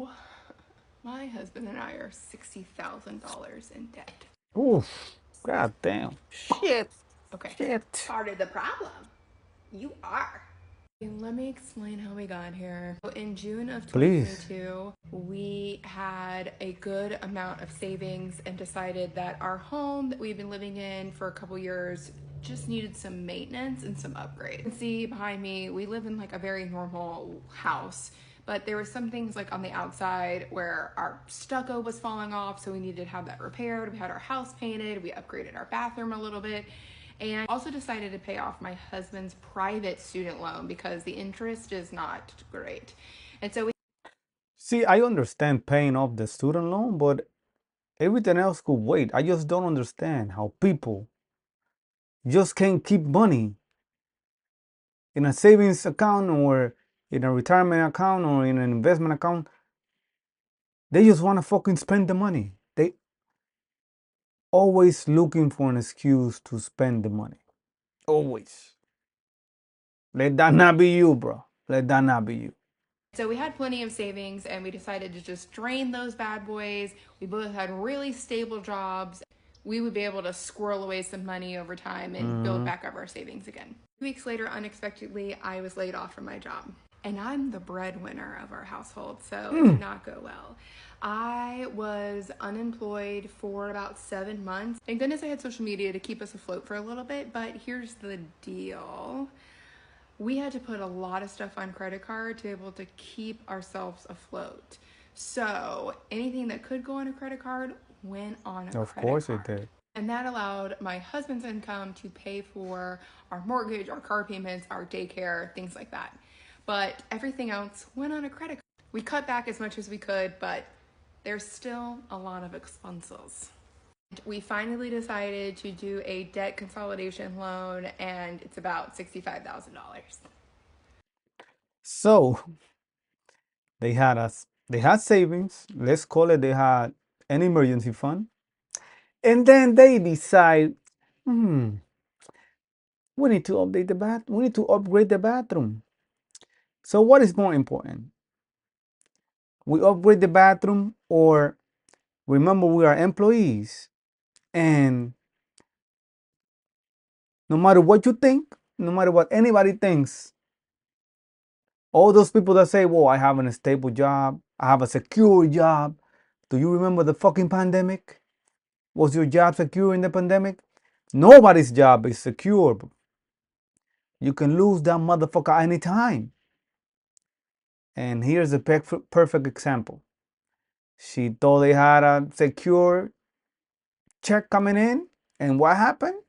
So, my husband and I are $60,000 in debt. Oof. God damn. Shit. Okay. Shit. Part of the problem. You are. Let me explain how we got here. In June of Please. 2022, we had a good amount of savings and decided that our home that we've been living in for a couple years just needed some maintenance and some upgrades. You can see behind me, we live in like a very normal house, but there were some things like on the outside where our stucco was falling off, so we needed to have that repaired. We had our house painted, we upgraded our bathroom a little bit, and also decided to pay off my husband's private student loan because the interest is not great. And so we See, I understand paying off the student loan, but everything else could wait. I just don't understand how people just can't keep money in a savings account or in a retirement account or in an investment account. They just want to fucking spend the money. They always looking for an excuse to spend the money. Always. Let that not be you, bro. Let that not be you. So we had plenty of savings and we decided to just drain those bad boys. We both had really stable jobs. We would be able to squirrel away some money over time and build back up our savings again. 2 weeks later, unexpectedly, I was laid off from my job. And I'm the breadwinner of our household, so it did not go well. I was unemployed for about 7 months. Thank goodness I had social media to keep us afloat for a little bit, but here's the deal. We had to put a lot of stuff on credit card to be able to keep ourselves afloat. So anything that could go on a credit card went on a Of credit course it card. did. And that allowed my husband's income to pay for our mortgage, our car payments, our daycare, things like that. But everything else went on a credit card. We cut back as much as we could, but there's still a lot of expenses. We finally decided to do a debt consolidation loan, and it's about $65,000. So they had savings. Let's call it they had an emergency fund. And then they decide, hmm, we need to update the bath. We need to upgrade the bathroom. So what is more important? We upgrade the bathroom or remember we are employees and no matter what you think, no matter what anybody thinks, all those people that say, well, I have a stable job, I have a secure job. Do you remember the fucking pandemic? Was your job secure in the pandemic? Nobody's job is secure. You can lose that motherfucker anytime. And here's a perfect example. She thought they had a secure check coming in, and what happened?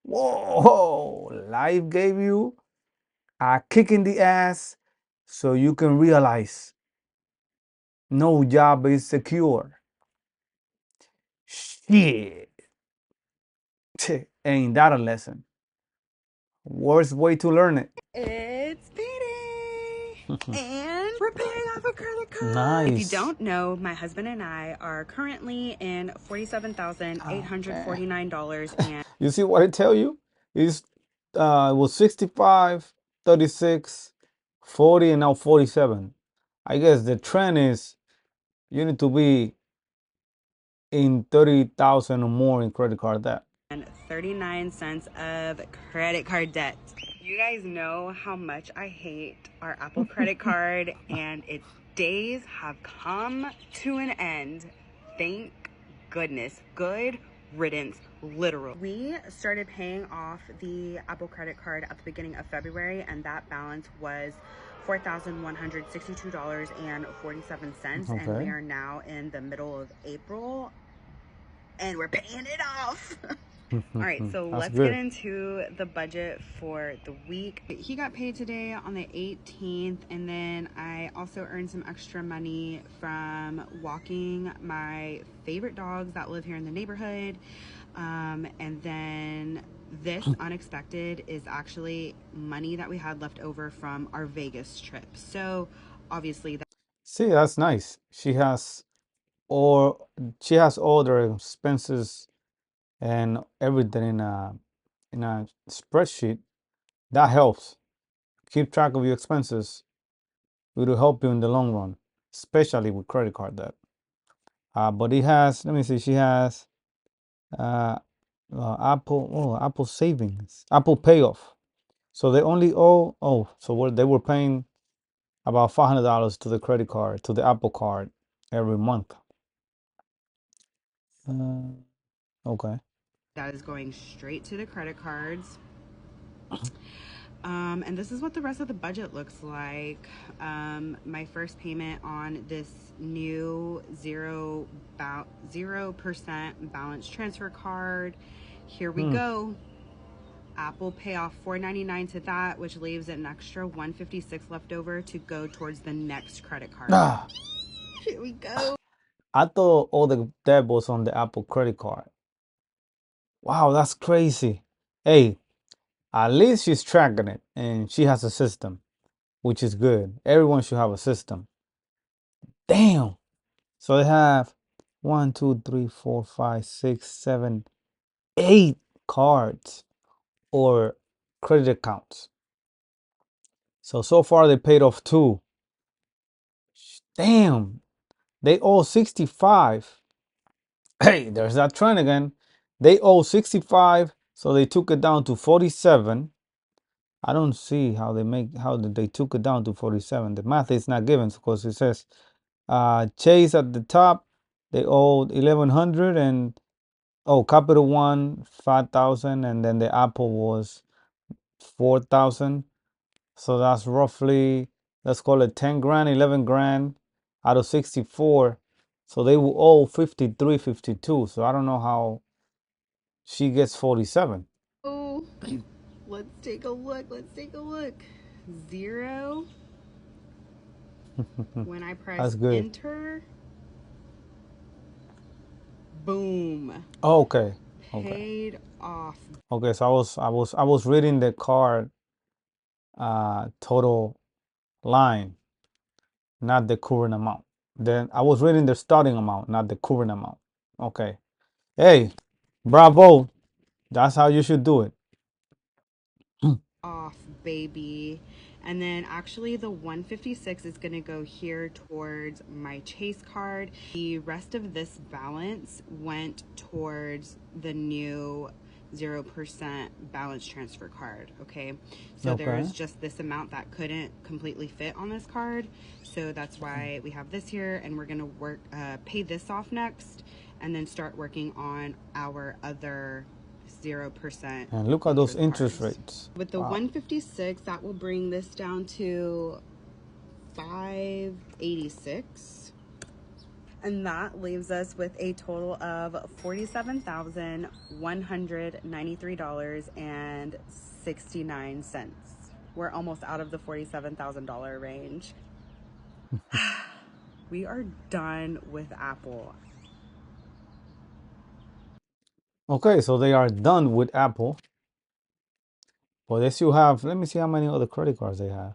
Whoa, life gave you a kick in the ass so you can realize no job is secure. Shit. Ain't that a lesson? Worst way to learn it. It's payday! And we're paying off a credit card! Nice. If you don't know, my husband and I are currently in $47,849 and You see what I tell you? It's it was 65, 36, 40, and now 47. I guess the trend is you need to be in 30,000 or more in credit card debt. 39 cents of credit card debt. You guys know how much I hate our Apple credit card and its days have come to an end. Thank goodness. Good riddance, literal. We started paying off the Apple credit card at the beginning of February and that balance was $4,162.47 and we Okay. are now in the middle of April and we're paying it off. All right, so That's let's get good. into the budget for the week. He got paid today on the 18th, and then I also earned some extra money from walking my favorite dogs that live here in the neighborhood. And then this unexpected is actually money that we had left over from our Vegas trip. So obviously that. See, that's nice. Or she has all the expenses and everything in a spreadsheet. That helps. Keep track of your expenses. It will help you in the long run. especially with credit card debt. But it has, let me see, she has Apple savings, Apple payoff. So they only owe, so they were paying about $500 to the credit card, to the Apple card every month. Okay. That is going straight to the credit cards. And this is what the rest of the budget looks like. My first payment on this new 0% balance transfer card. Here we go. Apple pay off $4.99 to that, which leaves an extra $156 left over to go towards the next credit card. Here we go. I thought all the debt was on the Apple credit card. Wow, that's crazy. Hey, at least she's tracking it and she has a system, which is good. Everyone should have a system. Damn. So they have 1, 2, 3, 4, 5, 6, 7, 8 cards or credit accounts. So far they paid off 2. Damn. They owe 65. Hey, there's that trend again. They owe 65, so they took it down to 47. I don't see how they took it down to 47. The math is not given because it says Chase at the top, they owed 1,100, and Capital One 5,000, and then the Apple was 4,000. So that's roughly, let's call it 10 grand, 11 grand out of 64. So they will owe 53, 52. So I don't know how she gets 47. Oh, let's take a look. 0. When I press That's good. enter, boom. Oh, okay. Paid off. Okay, so I was reading the card total line, not the current amount. Then I was reading the starting amount, not the current amount. Okay. Hey, bravo. That's how you should do it. Off, baby. And then actually the 156 is going to go here towards my Chase card. The rest of this balance went towards the new 0% balance transfer card. Okay, so there's just this amount that couldn't completely fit on this card, so that's why we have this here, and we're gonna pay this off next and then start working on our other 0%. And look at those interest rates. With the 156, that will bring this down to 586. And that leaves us with a total of $47,193.69. We're almost out of the $47,000 range. We are done with Apple. Okay, so they are done with Apple. But they still have, let me see how many other credit cards they have.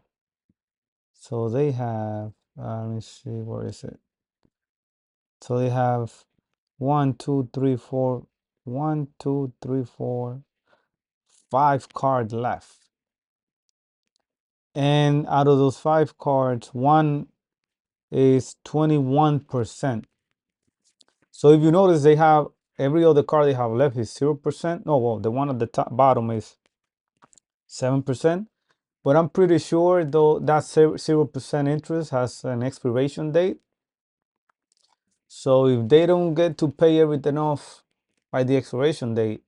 So they have, let me see, where is it? So they have 1, 2, 3, 4, 1, 2, 3, 4, 5 cards left. And out of those 5 cards, one is 21%. So if you notice, they have every other card they have left is 0%. No, well, the one at the top bottom is 7%. But I'm pretty sure though that 0% interest has an expiration date. So if they don't get to pay everything off by the expiration date,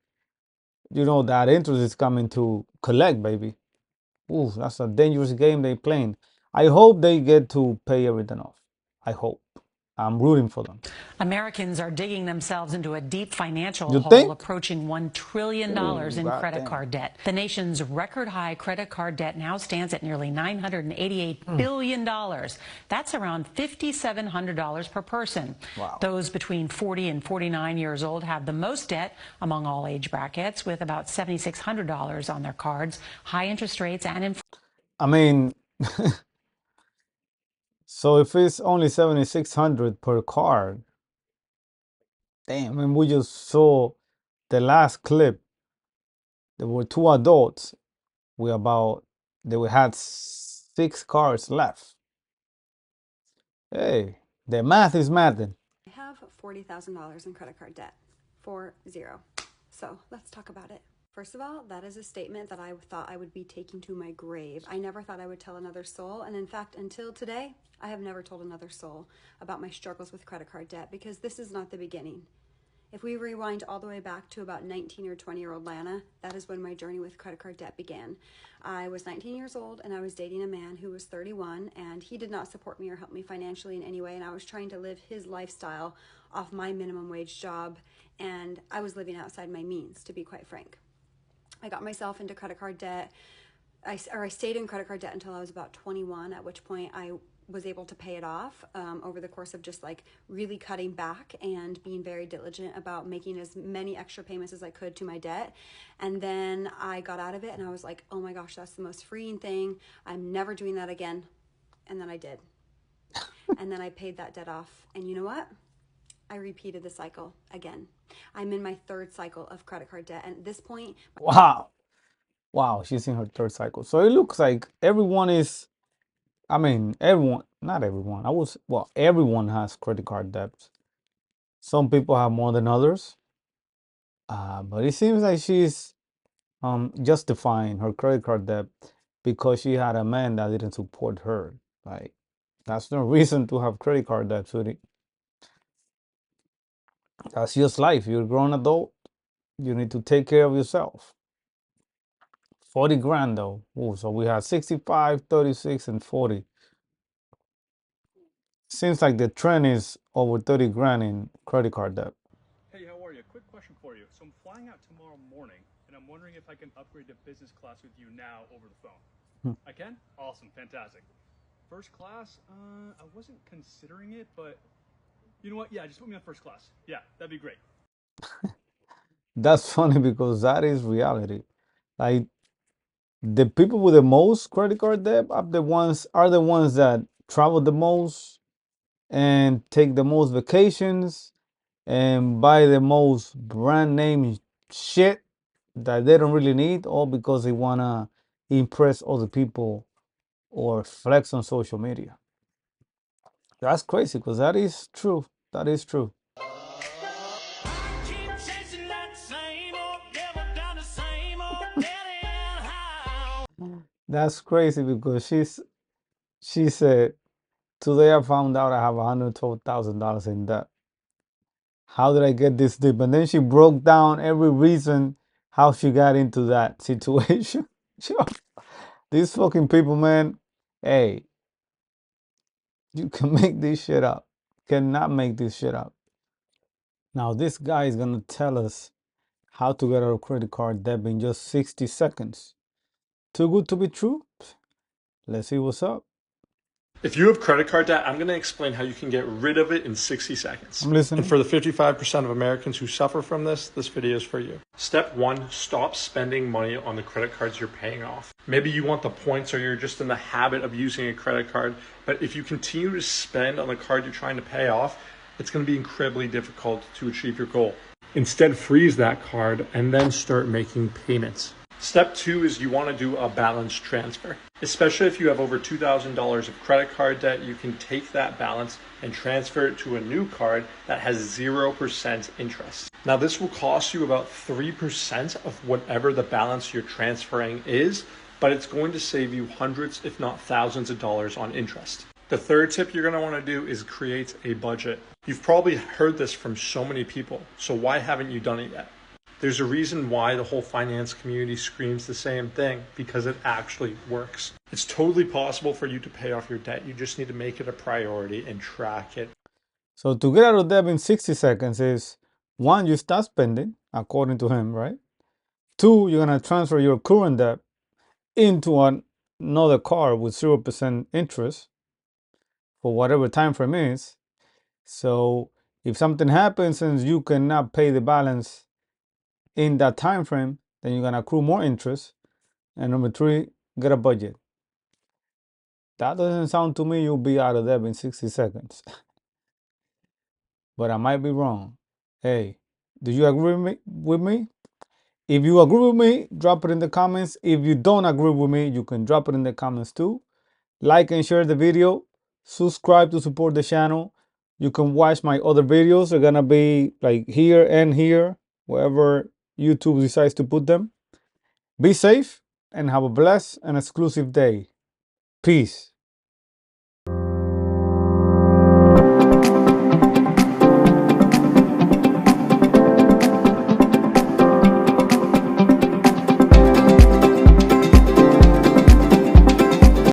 you know that interest is coming to collect, baby. Ooh, that's a dangerous game they playing. I hope they get to pay everything off. I hope. I'm rooting for them. Americans are digging themselves into a deep financial hole, approaching $1 trillion in credit card debt. The nation's record high credit card debt now stands at nearly $988 billion. That's around $5,700 per person. Wow. Those between 40 and 49 years old have the most debt among all age brackets, with about $7,600 on their cards, high interest rates, and inflation. I mean, so if it's only $7,600 per card, damn, and we just saw the last clip. There were 2 adults they had 6 cards left. Hey, the math is mathing. I have $40,000 in credit card debt. 40. So let's talk about it. First of all, that is a statement that I thought I would be taking to my grave. I never thought I would tell another soul. And in fact, until today, I have never told another soul about my struggles with credit card debt because this is not the beginning. If we rewind all the way back to about 19 or 20-year-old Lana, that is when my journey with credit card debt began. I was 19 years old and I was dating a man who was 31, and he did not support me or help me financially in any way, and I was trying to live his lifestyle off my minimum wage job, and I was living outside my means, to be quite frank. I got myself into credit card debt. I stayed in credit card debt until I was about 21, at which point I was able to pay it off over the course of just like really cutting back and being very diligent about making as many extra payments as I could to my debt. And then I got out of it and I was like, oh my gosh, that's the most freeing thing. I'm never doing that again. And then I did. And then I paid that debt off. And you know what? I repeated the cycle again. I'm in my third cycle of credit card debt. And at this point, Wow, she's in her third cycle. So it looks like everyone is, I mean, everyone, not everyone. Well, everyone has credit card debts. Some people have more than others. But it seems like she's justifying her credit card debt because she had a man that didn't support her. Like, that's no reason to have credit card debt, sweetie. That's just life. You're a grown adult. You need to take care of yourself. 40 grand though. Ooh, so we had 65, 36, and 40. Seems like the trend is over 30 grand in credit card debt. Hey, how are you? Quick question for you. So I'm flying out tomorrow morning, and I'm wondering if I can upgrade to business class with you now over the phone. I can? Awesome, fantastic. First class, I wasn't considering it, but you know what? Yeah, just put me on first class. Yeah, that'd be great. That's funny because that is reality. Like, the people with the most credit card debt are the ones that travel the most and take the most vacations and buy the most brand name shit that they don't really need, all because they wanna impress other people or flex on social media. That's crazy because that is true. That is true. That's crazy because she said, today I found out I have $112,000 in debt. How did I get this deep? And then she broke down every reason how she got into that situation. These fucking people, man. Hey, you can make this shit up. Cannot make this shit up. Now this guy is gonna tell us how to get out of credit card debt in just 60 seconds. Too good to be true? Let's see what's up. If you have credit card debt, I'm going to explain how you can get rid of it in 60 seconds. I'm listening. And for the 55% of Americans who suffer from this video is for you. Step 1, stop spending money on the credit cards you're paying off. Maybe you want the points or you're just in the habit of using a credit card, but if you continue to spend on the card you're trying to pay off, it's going to be incredibly difficult to achieve your goal. Instead, freeze that card and then start making payments. Step 2 is you want to do a balance transfer. Especially if you have over $2,000 of credit card debt, you can take that balance and transfer it to a new card that has 0% interest. Now this will cost you about 3% of whatever the balance you're transferring is, but it's going to save you hundreds, if not thousands of dollars on interest. The third tip you're going to want to do is create a budget. You've probably heard this from so many people, so why haven't you done it yet? There's a reason why the whole finance community screams the same thing, because it actually works. It's totally possible for you to pay off your debt. You just need to make it a priority and track it. So to get out of debt in 60 seconds is, 1, you start spending, according to him, right? 2, you're going to transfer your current debt into another card with 0% interest for whatever time frame is. So if something happens and you cannot pay the balance in that time frame, then you're gonna accrue more interest. And number 3, get a budget. That doesn't sound to me you'll be out of debt in 60 seconds. But I might be wrong. Hey, do you agree with me? If you agree with me, drop it in the comments. If you don't agree with me, you can drop it in the comments too. Like and share the video. subscribe to support the channel. You can watch my other videos. They're gonna be like here and here, wherever YouTube decides to put them. Be safe and have a blessed and exclusive day. Peace.